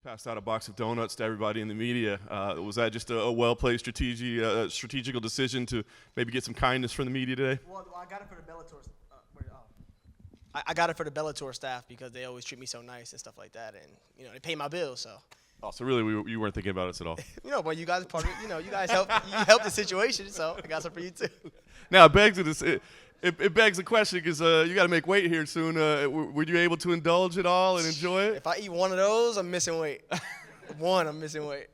Passed out a box of donuts to everybody in the media. Was that just a well-played strategical decision to maybe get some kindness from the media today? Well, I got it for the Bellator. I got it for the Bellator staff because they always treat me so nice and stuff like that, and they pay my bills. So. Oh, so really, you weren't thinking about us at all? But you guys part of, you guys help the situation, so I got some for you too. Now it begs the question because you got to make weight here soon. Were you able to indulge it all and enjoy it? If I eat one of those, I'm missing weight. I'm missing weight.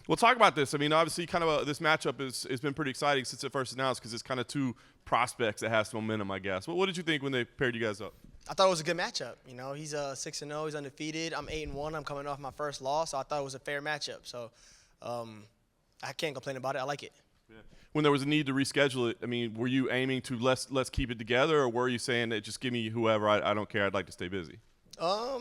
We'll talk about this. I mean, obviously, this matchup has been pretty exciting since it first announced because it's kind of two prospects that has momentum, I guess. What did you think when they paired you guys up? I thought it was a good matchup. He's 6-0. He's undefeated. I'm 8-1. I'm coming off my first loss, so I thought it was a fair matchup. So I can't complain about it. I like it. Yeah. When there was a need to reschedule it, I mean, were you aiming to let's keep it together, or were you saying that just give me whoever, I don't care, I'd like to stay busy? I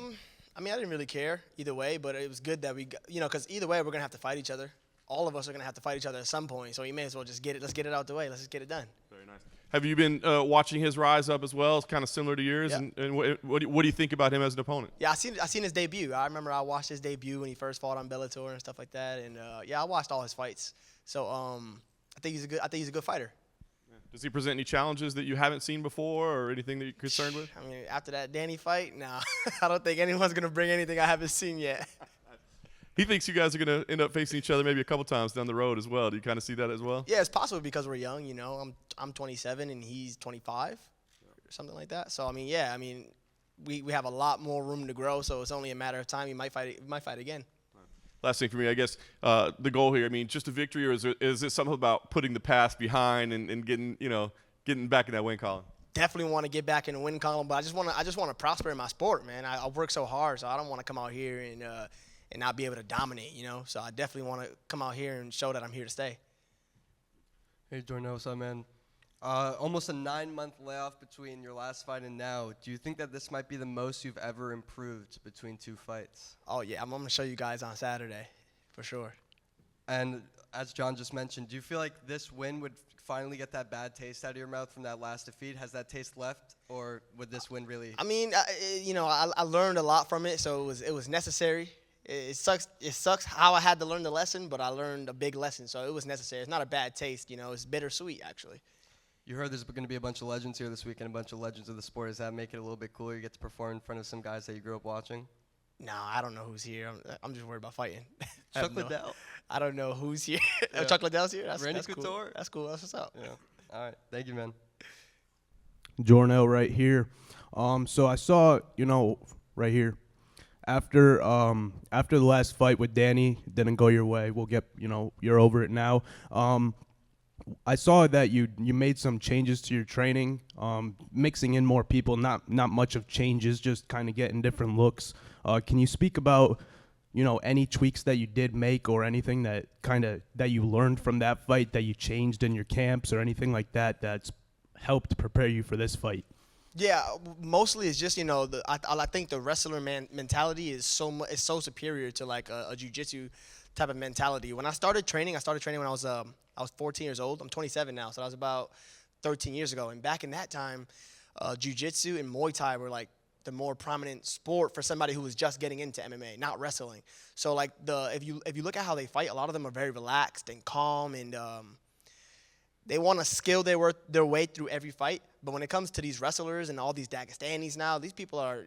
didn't really care either way, but it was good that we, because either way we're gonna have to fight each other. All of us are gonna have to fight each other at some point, so you may as well just get it. Let's get it out the way. Let's just get it done. Very nice. Have you been watching his rise up as well? It's kind of similar to yours. Yep. And what do you think about him as an opponent? Yeah, I seen his debut. I remember I watched his debut when he first fought on Bellator and stuff like that. And I watched all his fights. So I think he's a good fighter. Yeah. Does he present any challenges that you haven't seen before, or anything that you're concerned with? I mean, after that Danny fight, nah, I don't think anyone's gonna bring anything I haven't seen yet. He thinks you guys are going to end up facing each other maybe a couple times down the road as well. Do you kind of see that as well? Yeah, it's possible because we're young. I'm 27 and he's 25, or something like that. So we have a lot more room to grow. So it's only a matter of time. We might fight again. Last thing for me, I guess, the goal here. I mean, just a victory, or is it something about putting the past behind and getting back in that win column? Definitely want to get back in the win column, but I just want to prosper in my sport, man. I work so hard, so I don't want to come out here and not be able to dominate, So I definitely want to come out here and show that I'm here to stay. Hey, Jornel, what's up, man? Almost a 9-month layoff between your last fight and now. Do you think that this might be the most you've ever improved between two fights? Oh, yeah. I'm going to show you guys on Saturday, for sure. And as John just mentioned, do you feel like this win would finally get that bad taste out of your mouth from that last defeat? Has that taste left, or would this win really? I mean, I learned a lot from it, so it was necessary. It sucks how I had to learn the lesson, but I learned a big lesson, so it was necessary. It's not a bad taste, It's bittersweet, actually. You heard there's going to be a bunch of legends here this weekend, a bunch of legends of the sport. Does that make it a little bit cooler? You get to perform in front of some guys that you grew up watching? No, I don't know who's here. I'm just worried about fighting. Chuck Liddell. I don't know who's here. Yeah. Chuck Liddell's here? Randy that's Couture. Cool. That's cool. That's what's up. Yeah. All right. Thank you, man. Jornel right here. So I saw, right here, after the last fight with Danny, didn't go your way. We'll get, you're over it now. I saw that you made some changes to your training, mixing in more people, not much of changes, just kind of getting different looks. Can you speak about, any tweaks that you did make, or anything that you learned from that fight that you changed in your camps, or anything like that that's helped prepare you for this fight? Yeah, mostly it's just I think the wrestler mentality is so superior to like a jiu-jitsu type of mentality. When I started training when I was 14 years old. I'm 27 now, so that was about 13 years ago. And back in that time, jiu-jitsu and Muay Thai were like the more prominent sport for somebody who was just getting into MMA, not wrestling. So like if you look at how they fight, a lot of them are very relaxed and calm, and they want to skill their way through every fight. But when it comes to these wrestlers and all these Dagestanis now, these people are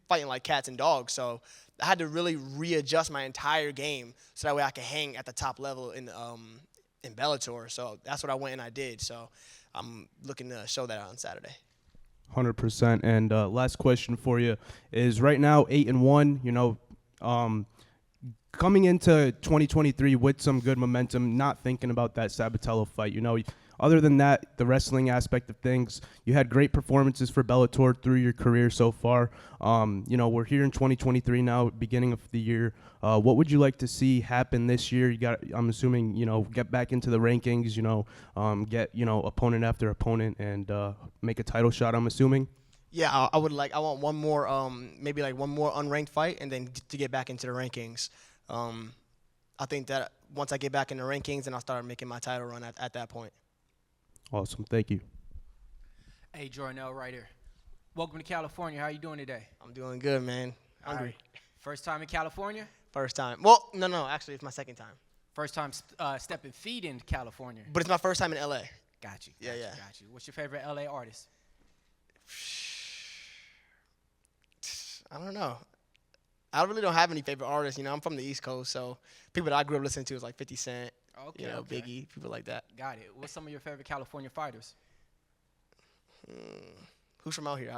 fighting like cats and dogs. So I had to really readjust my entire game so that way I could hang at the top level in Bellator. So that's what I went and I did. So I'm looking to show that on Saturday. 100%. And last question for you is, right now 8-1. Coming into 2023 with some good momentum, not thinking about that Sabatello fight. Other than that, the wrestling aspect of things, you had great performances for Bellator through your career so far. We're here in 2023 now, beginning of the year. What would you like to see happen this year? I'm assuming, get back into the rankings, get, opponent after opponent and make a title shot, I'm assuming. Yeah, I want one more, maybe like one more unranked fight, and then to get back into the rankings. I think that once I get back in the rankings, then I'll start making my title run at that point. Awesome. Thank you. Hey, Jornel, right here. Welcome to California. How you doing today? I'm doing good, man. Hungry. Right. First time in California? First time. Well, no, actually, it's my second time. First time stepping feet in California. But it's my first time in LA. Got you. Yeah. Got you. What's your favorite LA artist? I don't know. I really don't have any favorite artists. I'm from the East Coast, so people that I grew up listening to was like 50 Cent, Okay. Biggie, people like that. Got it. What's some of your favorite California fighters? Who's from out here?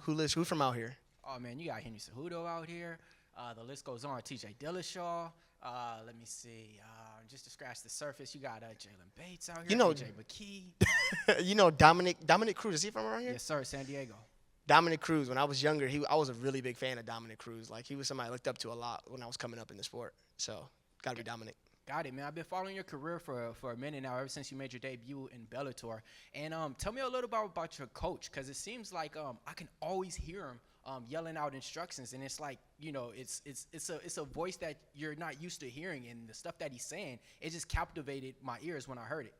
Who's from out here? Oh, man, you got Henry Cejudo out here. The list goes on. TJ Dillashaw. Let me see. Just to scratch the surface, you got Jaylon Bates out here. AJ McKee. Dominic Cruz. Is he from around here? Yes, sir. San Diego. Dominic Cruz. When I was younger, I was a really big fan of Dominic Cruz. Like, he was somebody I looked up to a lot when I was coming up in the sport. So, got to be Dominic. Got it, man. I've been following your career for a minute now, ever since you made your debut in Bellator. And tell me a little about your coach, because it seems like I can always hear him yelling out instructions, and it's like, it's a voice that you're not used to hearing, and the stuff that he's saying, it just captivated my ears when I heard it.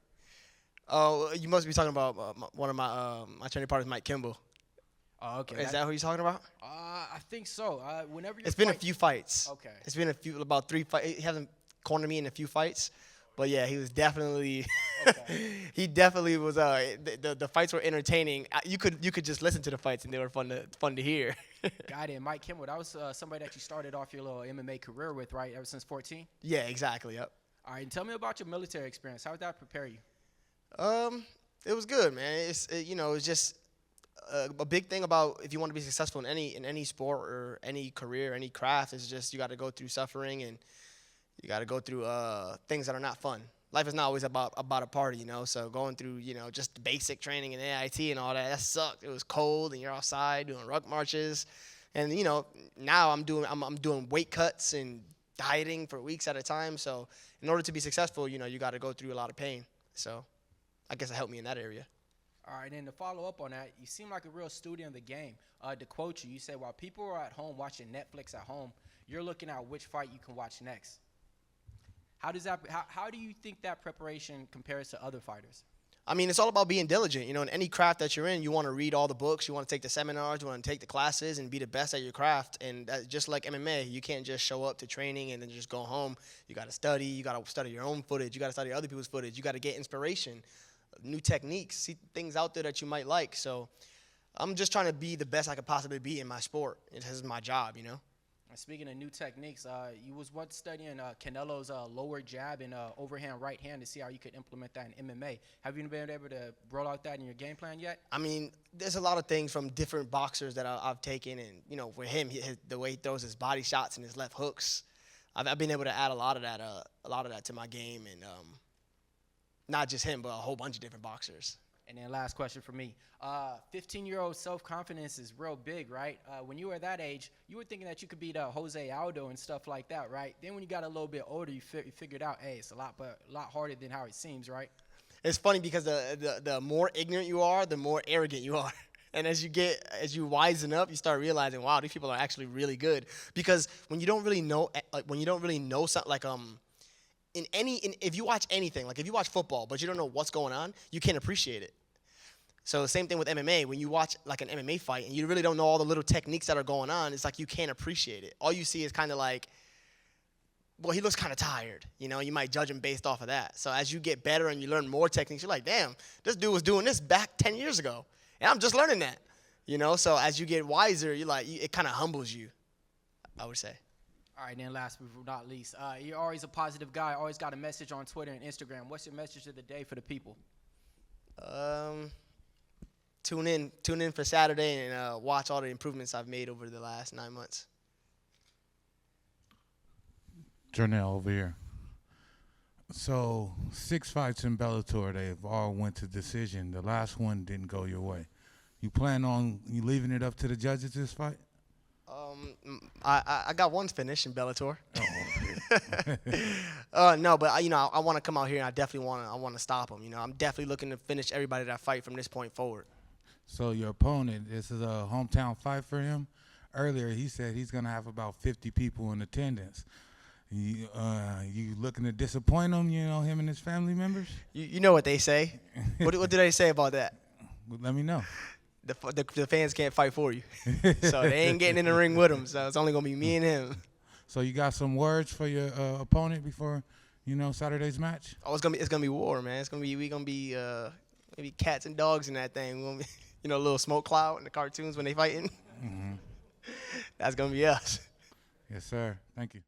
Oh, you must be talking about one of my training partners, Mike Kimball. Oh, okay. Is that who you're talking about? I think so. Whenever it's been a few fights. Okay. It's been about 3 fights. He hasn't cornered me in a few fights, but yeah, he was definitely. Okay. He definitely was. The fights were entertaining. You could just listen to the fights, and they were fun to hear. Got it. Mike Kimball, that was somebody that you started off your little MMA career with, right? Ever since 14. Yeah, exactly. Yep. All right, and tell me about your military experience. How did that prepare you? It was good, man. It's just a big thing about if you want to be successful in any sport or any career, any craft, is just you got to go through suffering, and you got to go through things that are not fun. Life is not always about a party, So going through, just basic training and AIT and all that sucked. It was cold, and you're outside doing ruck marches, and now I'm doing weight cuts and dieting for weeks at a time. So in order to be successful, you got to go through a lot of pain. So I guess it helped me in that area. All right, and to follow up on that, you seem like a real student of the game. To quote you, you said, while people are at home watching Netflix at home, you're looking at which fight you can watch next. How do you think that preparation compares to other fighters? I mean, it's all about being diligent. In any craft that you're in, you want to read all the books, you want to take the seminars, you want to take the classes and be the best at your craft. And just like MMA, you can't just show up to training and then just go home. You got to study. You got to study your own footage. You got to study other people's footage. You got to get inspiration, new techniques, see things out there that you might like. So I'm just trying to be the best I could possibly be in my sport. This is my job, And speaking of new techniques, you was once studying Canelo's lower jab and overhand right hand to see how you could implement that in MMA. Have you been able to roll out that in your game plan yet? I mean, there's a lot of things from different boxers that I've taken, and for him, the way he throws his body shots and his left hooks, I've been able to add a lot of that to my game, and not just him, but a whole bunch of different boxers. And then last question for me. 15-year-old self-confidence is real big, right? When you were that age, you were thinking that you could beat Jose Aldo and stuff like that, right? Then when you got a little bit older, you figured out, hey, it's a lot harder than how it seems, right? It's funny because the more ignorant you are, the more arrogant you are. And as you wisen up, you start realizing, wow, these people are actually really good. Because when you don't really know something, like if you watch anything, like if you watch football, but you don't know what's going on, you can't appreciate it. So the same thing with MMA. When you watch like an MMA fight and you really don't know all the little techniques that are going on, it's like you can't appreciate it. All you see is kind of like, well, he looks kind of tired. You might judge him based off of that. So as you get better and you learn more techniques, you're like, damn, this dude was doing this back 10 years ago. And I'm just learning that. So as you get wiser, you're like, it kind of humbles you, I would say. All right, then last but not least, you're always a positive guy, always got a message on Twitter and Instagram. What's your message of the day for the people? Tune in for Saturday and watch all the improvements I've made over the last 9 months. Jornel over here. So 6 fights in Bellator, they've all went to decision. The last one didn't go your way. You plan on leaving it up to the judges this fight? I got one finish in Bellator. Oh, no, but I want to come out here and I definitely want to stop him. I'm definitely looking to finish everybody that I fight from this point forward. So your opponent, this is a hometown fight for him. Earlier, he said he's gonna have about 50 people in attendance. You looking to disappoint him? Him and his family members. You know what they say. What do they say about that? Let me know. the fans can't fight for you. So they ain't getting in the ring with him. So it's only gonna be me and him. So you got some words for your opponent before, Saturday's match? Oh, it's gonna be war, man. We gonna be maybe cats and dogs in that thing. We're gonna be, a little smoke cloud in the cartoons when they fighting. Mm-hmm. That's gonna be us. Yes, sir. Thank you.